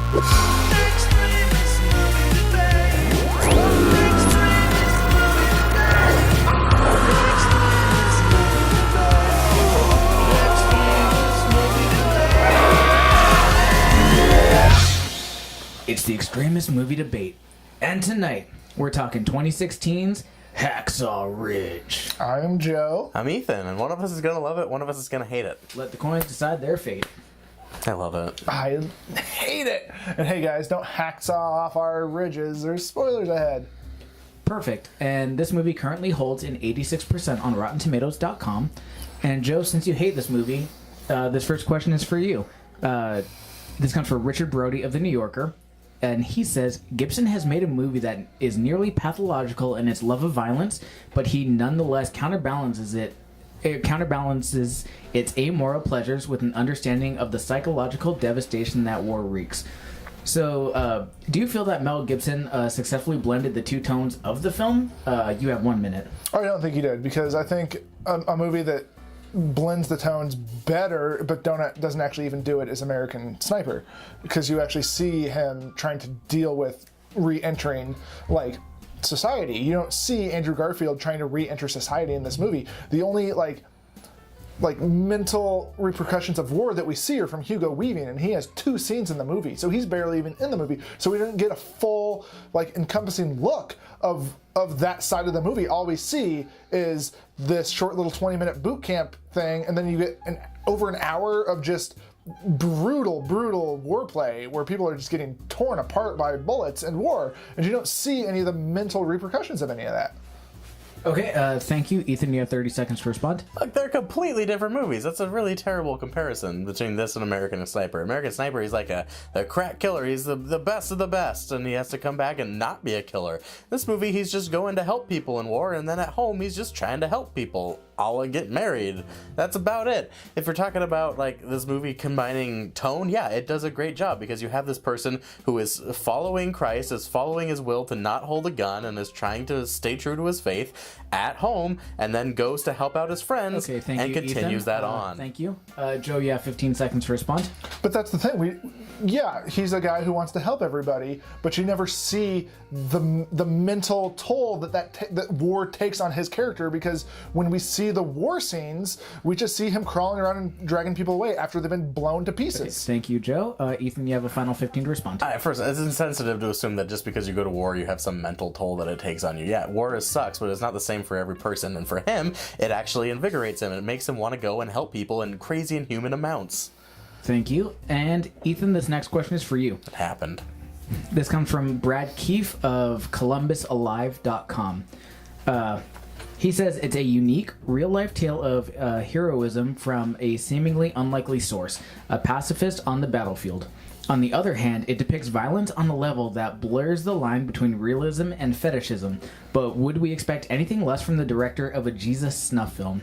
Extremist movie debate. Extremist movie debate. Extremist movie debate. Extremist movie debate. It's the Extremist movie debate. And tonight, we're talking 2016's Hacksaw Ridge. I am Joe. I'm Ethan, and one of us is going to love it, one of us is going to hate it. Let the coins decide their fate. I love it. I hate it. And hey guys, don't hacksaw off our ridges. There's spoilers ahead. Perfect. And this movie currently holds an 86% on RottenTomatoes.com. And Joe, since you hate this movie, this first question is for you. This comes from Richard Brody of The New Yorker. And he says, Gibson has made a movie that is nearly pathological in its love of violence, but he nonetheless counterbalances its amoral pleasures with an understanding of the psychological devastation that war wreaks. So, do you feel that Mel Gibson successfully blended the two tones of the film? You have 1 minute. I don't think he did, because I think a movie that blends the tones better but doesn't actually even do it is American Sniper, because you actually see him trying to deal with re-entering society. You don't see Andrew Garfield trying to re-enter society in this movie. The only like mental repercussions of war that we see are from Hugo Weaving, and he has 2 scenes in the movie, so he's barely even in the movie, so we didn't get a full encompassing look of that side of the movie. All we see is this short little 20-minute boot camp thing, and then you get over an hour of just brutal warplay where people are just getting torn apart by bullets and war, and you don't see any of the mental repercussions of any of that. Okay, thank you. Ethan, you have 30 seconds to respond. Look, they're completely different movies. That's a really terrible comparison between this and American Sniper. American Sniper, he's like a crack killer. He's the best of the best, and he has to come back and not be a killer. This movie, he's just going to help people in war, and then at home, he's just trying to help people. All get married. That's about it. If you're talking about this movie combining tone, yeah, it does a great job, because you have this person who is following Christ, is following his will to not hold a gun, and is trying to stay true to his faith at home, and then goes to help out his friends and continues that on. Thank you. Joe, you have 15 seconds to respond. But that's the thing. He's a guy who wants to help everybody, but you never see the mental toll that war takes on his character, because when we see the war scenes, we just see him crawling around and dragging people away after they've been blown to pieces. Okay, thank you, Joe. Ethan, you have a final 15 to respond. First, it's insensitive to assume that just because you go to war, you have some mental toll that it takes on you. Yeah, war sucks, but it's not the same for every person, and for him, it actually invigorates him, and it makes him want to go and help people in crazy inhuman amounts. Thank you. And Ethan, this next question is for you. It happened. This comes from Brad Keefe of ColumbusAlive.com. He says it's a unique, real-life tale of heroism from a seemingly unlikely source, a pacifist on the battlefield. On the other hand, it depicts violence on a level that blurs the line between realism and fetishism. But would we expect anything less from the director of a Jesus snuff film?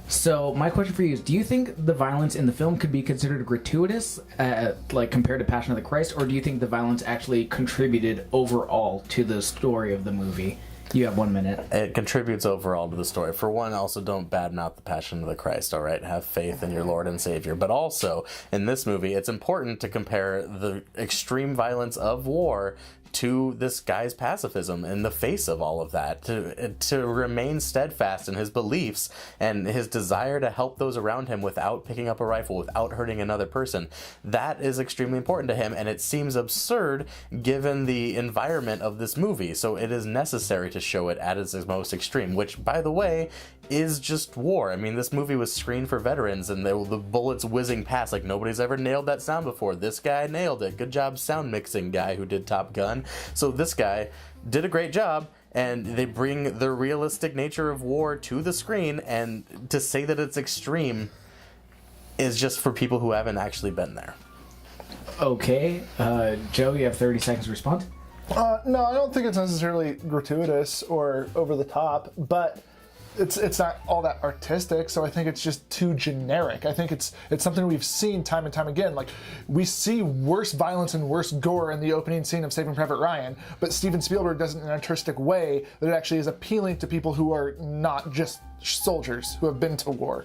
So my question for you is, do you think the violence in the film could be considered gratuitous, compared to Passion of the Christ, or do you think the violence actually contributed overall to the story of the movie? You have 1 minute. It contributes overall to the story. For one, also don't badmouth the Passion of the Christ, all right? Have faith in your Lord and Savior. But also, in this movie, it's important to compare the extreme violence of war to this guy's pacifism in the face of all of that, to remain steadfast in his beliefs and his desire to help those around him without picking up a rifle, without hurting another person. That is extremely important to him, and it seems absurd given the environment of this movie. So it is necessary to show it at its most extreme, which, by the way, is just war. I mean, this movie was screened for veterans, and the bullets whizzing past like nobody's ever nailed that sound before. This guy nailed it. Good job, sound mixing guy who did Top Gun. So this guy did a great job, and they bring the realistic nature of war to the screen, and to say that it's extreme is just for people who haven't actually been there. Okay. Joe, you have 30 seconds to respond. No, I don't think it's necessarily gratuitous or over the top, but it's not all that artistic, so I think it's just too generic. I think it's something we've seen time and time again. Like, we see worse violence and worse gore in the opening scene of Saving Private Ryan, but Steven Spielberg does it in an artistic way that actually is appealing to people who are not just soldiers who have been to war.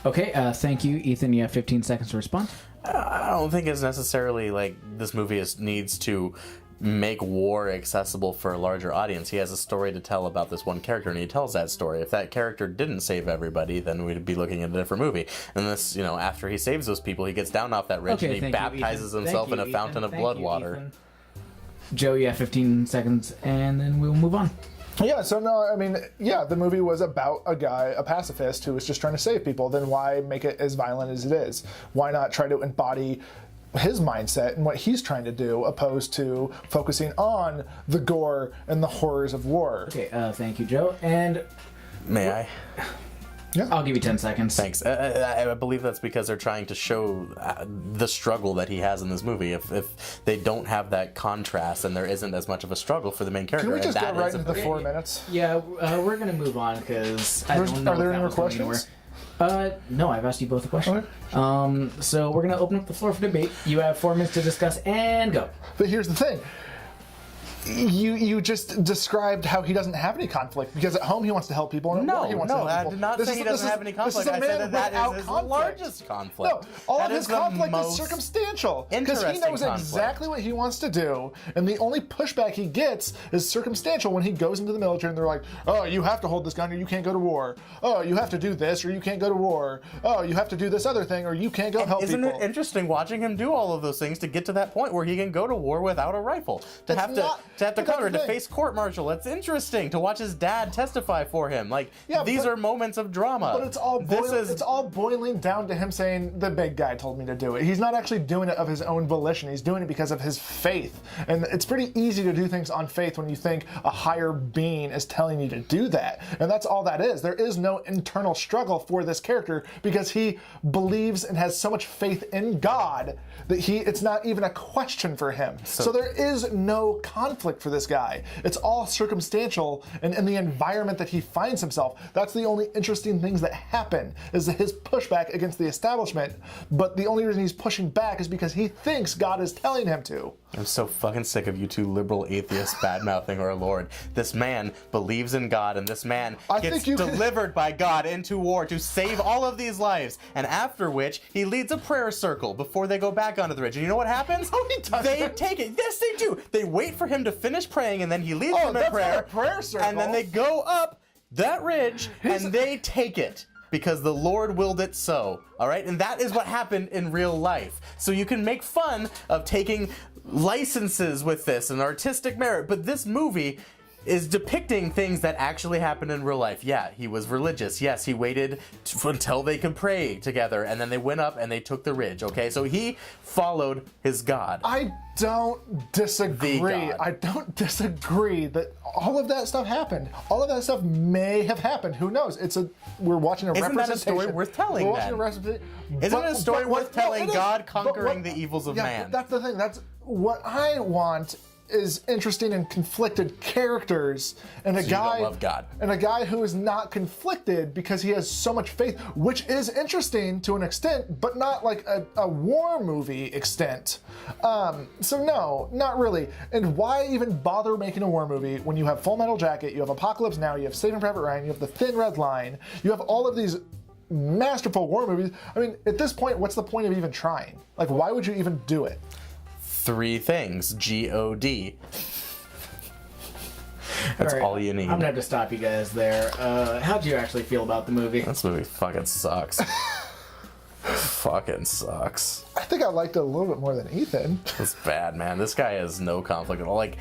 Okay, thank you. Ethan, you have 15 seconds to respond. I don't think it's necessarily like this movie needs to make war accessible for a larger audience. He has a story to tell about this one character, and he tells that story. If that character didn't save everybody, then we'd be looking at a different movie. And this, after he saves those people, he gets down off that ridge and he baptizes himself in a fountain of blood water. Joe, you have 15 seconds, and then we'll move on. Yeah, so no, I mean, yeah, the movie was about a guy, a pacifist, who was just trying to save people. Then why make it as violent as it is? Why not try to embody his mindset and what he's trying to do, opposed to focusing on the gore and the horrors of war? Okay, thank you, Joe. And may I? Yeah. I'll give you 10 seconds. Thanks. I believe that's because they're trying to show the struggle that he has in this movie. If they don't have that contrast and there isn't as much of a struggle for the main character, Can we just get right is into the 4 minutes? Yeah, we're gonna move on because I don't know. Are there if any that more was going questions? anywhere. No, I've asked you both a question. Okay. So we're gonna open up the floor for debate. You have 4 minutes to discuss and go. But here's the thing. You just described how he doesn't have any conflict because at home he wants to help people and at war he wants to help people. I did not say he doesn't have any conflict. I said that is his largest conflict. No, all that of his conflict is circumstantial because he knows exactly what he wants to do, and the only pushback he gets is circumstantial when he goes into the military and they're like, "Oh, you have to hold this gun or you can't go to war. Oh, you have to do this or you can't go to war. Oh, you have to do this other thing or you can't go help people." Isn't it interesting watching him do all of those things to get to that point where he can go to war without a rifle? To have to cover, to face court-martial. It's interesting to watch his dad testify for him. These are moments of drama. But it's all boiling down to him saying, the big guy told me to do it. He's not actually doing it of his own volition. He's doing it because of his faith. And it's pretty easy to do things on faith when you think a higher being is telling you to do that. And that's all that is. There is no internal struggle for this character because he believes and has so much faith in God that it's not even a question for him. So there is no conflict for this guy. It's all circumstantial and in the environment that he finds himself. That's the only interesting things that happen is his pushback against the establishment. But the only reason he's pushing back is because he thinks God is telling him to. I'm so fucking sick of you two liberal atheists bad-mouthing our Lord. This man believes in God, and this man gets delivered by God into war to save all of these lives. And after which, he leads a prayer circle before they go back onto the ridge. And you know what happens? No, he doesn't. They take it. Yes, they do. They wait for him to finish praying, and then he leads them in prayer. Not a prayer circle. And then they go up that ridge, and they take it. Because the Lord willed it so, all right? And that is what happened in real life. So you can make fun of taking licenses with this and artistic merit, but this movie is depicting things that actually happened in real life. Yeah, he was religious. Yes, he waited until they could pray together, and then they went up and they took the ridge, okay? So he followed his God. I don't disagree. I don't disagree that all of that stuff happened. All of that stuff may have happened. Who knows? We're watching a representation. Isn't that a story worth telling, Isn't it a story worth telling, God conquering the evils of man? That's the thing. That's what I want. Is interesting and conflicted characters and a guy you don't love God. And a guy who is not conflicted because he has so much faith, which is interesting to an extent, but not like a war movie extent. So no, not really. And why even bother making a war movie when you have Full Metal Jacket, you have Apocalypse Now, you have Saving Private Ryan, you have The Thin Red Line, you have all of these masterful war movies. I mean, at this point, what's the point of even trying? Like, why would you even do it? 3 things. G-O-D. That's all you need. I'm gonna have to stop you guys there. How do you actually feel about the movie? This movie fucking sucks. Fucking sucks. I think I liked it a little bit more than Ethan. It's bad, man. This guy has no conflict at all. Like,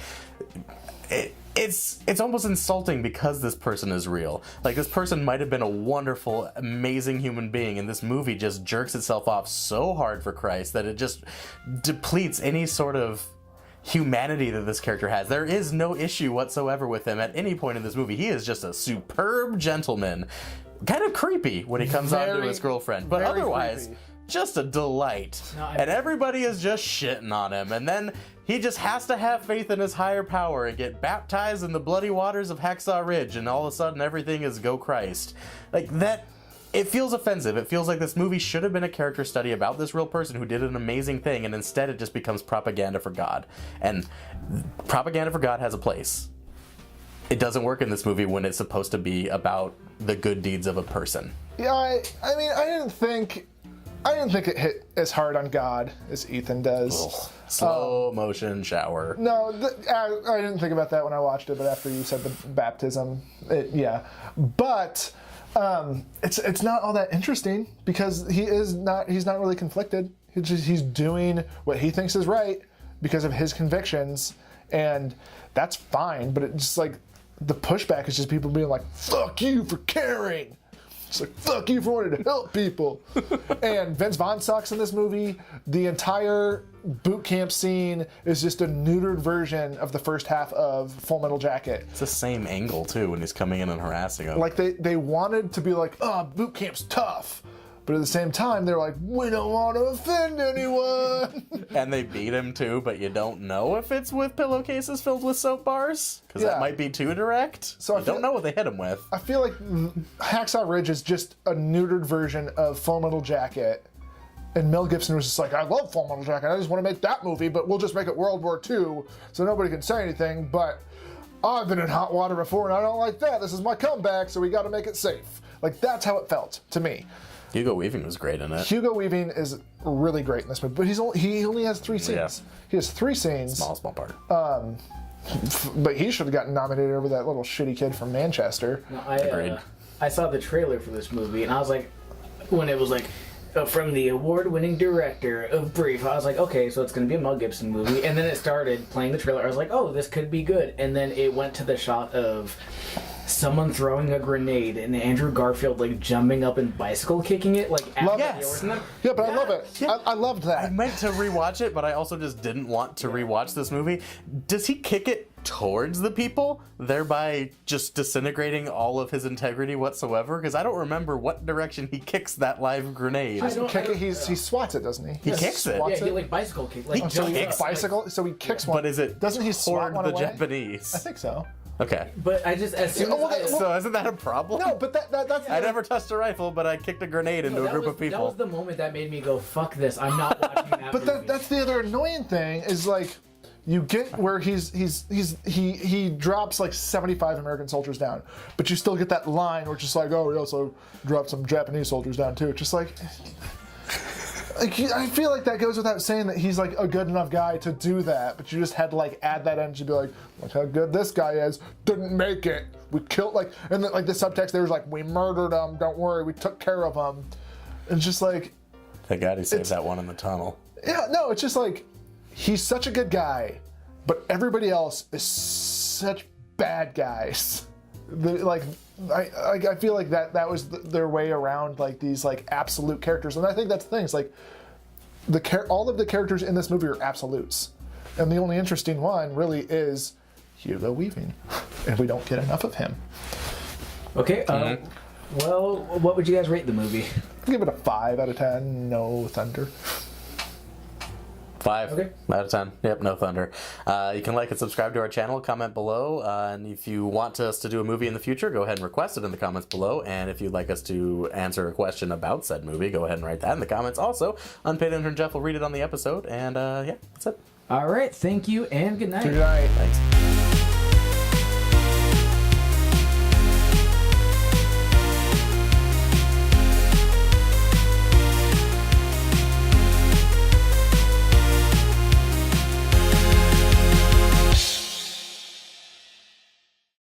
it's almost insulting because this person is real. Like, this person might have been a wonderful, amazing human being, and this movie just jerks itself off so hard for Christ that it just depletes any sort of humanity that this character has. There is no issue whatsoever with him at any point in this movie. He is just a superb gentleman. Kind of creepy when he comes on to his girlfriend, but otherwise, just a delight. And everybody is just shitting on him, and then he just has to have faith in his higher power and get baptized in the bloody waters of Hacksaw Ridge, and all of a sudden everything is go Christ. Like that, it feels offensive. It feels like this movie should have been a character study about this real person who did an amazing thing, and instead it just becomes propaganda for God. And propaganda for God has a place. It doesn't work in this movie when it's supposed to be about the good deeds of a person. Yeah, I mean, I didn't think I didn't think it hit as hard on God as Ethan does. Ugh. Slow motion shower. No, I didn't think about that when I watched it, but after you said the baptism, yeah. But it's not all that interesting because he's not really conflicted. He's doing what he thinks is right because of his convictions, and that's fine. But it's just like the pushback is just people being like, "Fuck you for caring." It's like, fuck you for wanting to help people. And Vince Vaughn sucks in this movie. The entire boot camp scene is just a neutered version of the first half of Full Metal Jacket. It's the same angle, too, when he's coming in and harassing him. Like, they wanted to be like, oh, boot camp's tough. But at the same time, they're like, we don't want to offend anyone. And they beat him, too, but you don't know if it's with pillowcases filled with soap bars? Because Yeah. that might be too direct. So I you don't know what they hit him with. I feel like Hacksaw Ridge is just a neutered version of Full Metal Jacket. And Mel Gibson was just like, I love Full Metal Jacket. I just want to make that movie, but we'll just make it World War II so nobody can say anything. But I've been in hot water before and I don't like that. This is my comeback, so we got to make it safe. Like, that's how it felt to me. Hugo Weaving was great in it. Hugo Weaving is really great in this movie, but he only has 3 scenes. Yeah. He has 3 scenes. Small part. But he should have gotten nominated over that little shitty kid from Manchester. No, Agreed. I saw the trailer for this movie, and I was like, when it was like, from the award-winning director of Brief, I was like, okay, so it's going to be a Mel Gibson movie. And then it started playing the trailer. I was like, oh, this could be good. And then it went to the shot of someone throwing a grenade and Andrew Garfield like jumping up and bicycle kicking it like at Love the it. horseman. Yeah, but I love it. Yeah. I loved that. I meant to rewatch it, but I also just didn't want to rewatch this movie. Does he kick it towards the people, thereby just disintegrating all of his integrity whatsoever? Because I don't remember what direction he kicks that live grenade. He swats it, doesn't he? He kicks it. swats Yeah, he like bicycle kick. Like, So he jumps up, bicycle. So he kicks one. But is it Doesn't he swat toward one the away? Japanese? I think so. Okay. But I just as soon as I, So isn't that a problem? No, but that's. I never touched a rifle, but I kicked a grenade into a that group was, of people. That was the moment that made me go, "Fuck this! I'm not watching that." But movie. that's the other annoying thing is like, you get where he drops like 75 American soldiers down, but you still get that line where it's just like, oh, he also dropped some Japanese soldiers down too. It's just like I feel like that goes without saying that he's like a good enough guy to do that, but you just had to like add that in to be like, look how good this guy is. Didn't make it. We killed and then, like the subtext there was like, we murdered him. Don't worry, we took care of him. And just like, Thank God he saved that one in the tunnel. yeah, no, it's just like he's such a good guy, but everybody else is such bad guys. I feel like that was their way around like these like absolute characters, and I think that's the thing. It's like all of the characters in this movie are absolutes, and the only interesting one really is Hugo Weaving, and we don't get enough of him. Okay. Well, what would you guys rate the movie? I'll give it a 5 out of 10. No thunder. 5 Okay. out of 10. Yep, no thunder. You can like and subscribe to our channel, comment below, and if you want us to do a movie in the future, go ahead and request it in the comments below, and if you'd like us to answer a question about said movie, go ahead and write that in the comments. Also, Unpaid Intern Jeff will read it on the episode, and yeah, that's it. All right. Thank you and good night. Good night. Thanks.